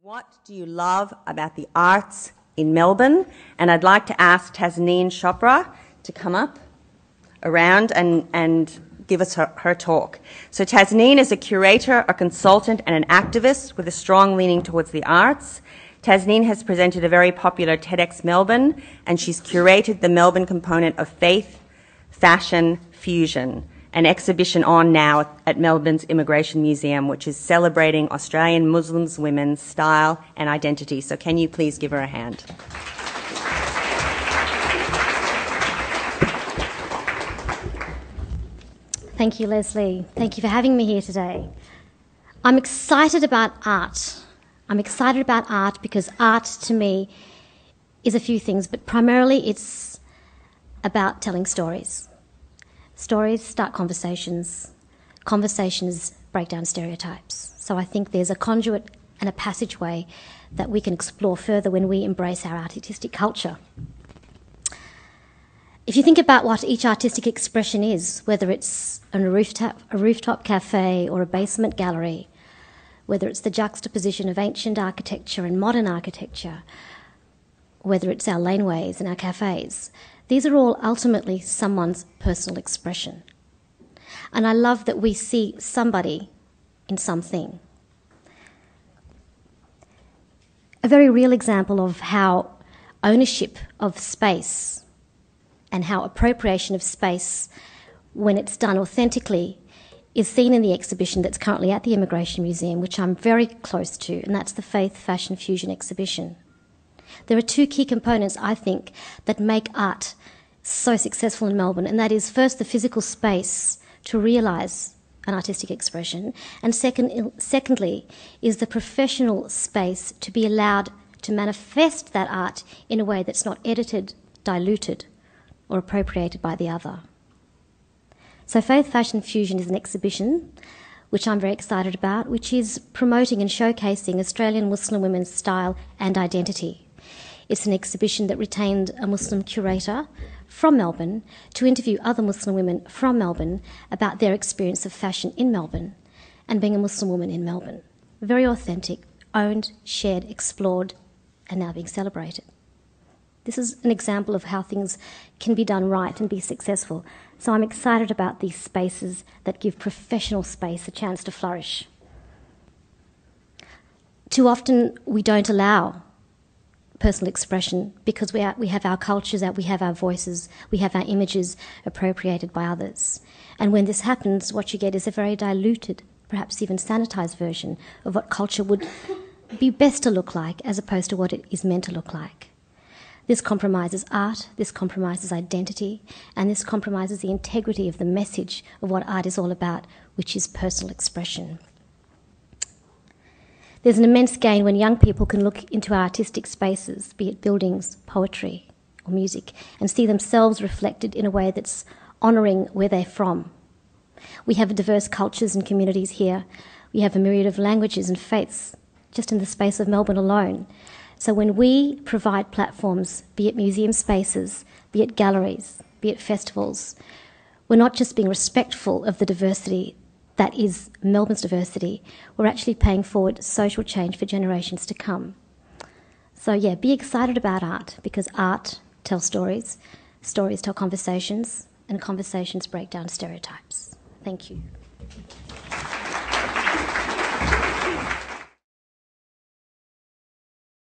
What do you love about the arts in Melbourne? And I'd like to ask Tasneem Chopra to come up around and give us her talk. So Tasneem is a curator, a consultant and an activist with a strong leaning towards the arts. Tasneem has presented a very popular TEDx Melbourne, and she's curated the Melbourne component of Faith, Fashion, Fusion, an exhibition on now at Melbourne's Immigration Museum, which is celebrating Australian Muslims women's style and identity. So can you please give her a hand? Thank you, Leslie. Thank you for having me here today. I'm excited about art. I'm excited about art because art, to me, is a few things, but primarily it's about telling stories. Stories start conversations. Conversations break down stereotypes. So I think there's a conduit and a passageway that we can explore further when we embrace our artistic culture. If you think about what each artistic expression is, whether it's a rooftop cafe or a basement gallery, whether it's the juxtaposition of ancient architecture and modern architecture, whether it's our laneways and our cafes, these are all ultimately someone's personal expression. And I love that we see somebody in something. A very real example of how ownership of space and how appropriation of space, when it's done authentically, is seen in the exhibition that's currently at the Immigration Museum, which I'm very close to, and that's the Faith, Fashion, Fusion exhibition. There are two key components, I think, that make art so successful in Melbourne, and that is first the physical space to realise an artistic expression, and secondly is the professional space to be allowed to manifest that art in a way that's not edited, diluted, or appropriated by the other. So Faith, Fashion, Fusion is an exhibition which I'm very excited about, which is promoting and showcasing Australian Muslim women's style and identity. It's an exhibition that retained a Muslim curator from Melbourne to interview other Muslim women from Melbourne about their experience of fashion in Melbourne and being a Muslim woman in Melbourne. Very authentic, owned, shared, explored, and now being celebrated. This is an example of how things can be done right and be successful. So I'm excited about these spaces that give professional space a chance to flourish. Too often we don't allow personal expression because we have our cultures, we have our voices, we have our images appropriated by others. And when this happens, what you get is a very diluted, perhaps even sanitized version of what culture would be best to look like as opposed to what it is meant to look like. This compromises art, this compromises identity, and this compromises the integrity of the message of what art is all about, which is personal expression. There's an immense gain when young people can look into our artistic spaces, be it buildings, poetry, or music, and see themselves reflected in a way that's honouring where they're from. We have diverse cultures and communities here. We have a myriad of languages and faiths just in the space of Melbourne alone. So when we provide platforms, be it museum spaces, be it galleries, be it festivals, we're not just being respectful of the diversity that is Melbourne's diversity, we're actually paying forward social change for generations to come. So yeah, be excited about art, because art tells stories, stories tell conversations, and conversations break down stereotypes. Thank you.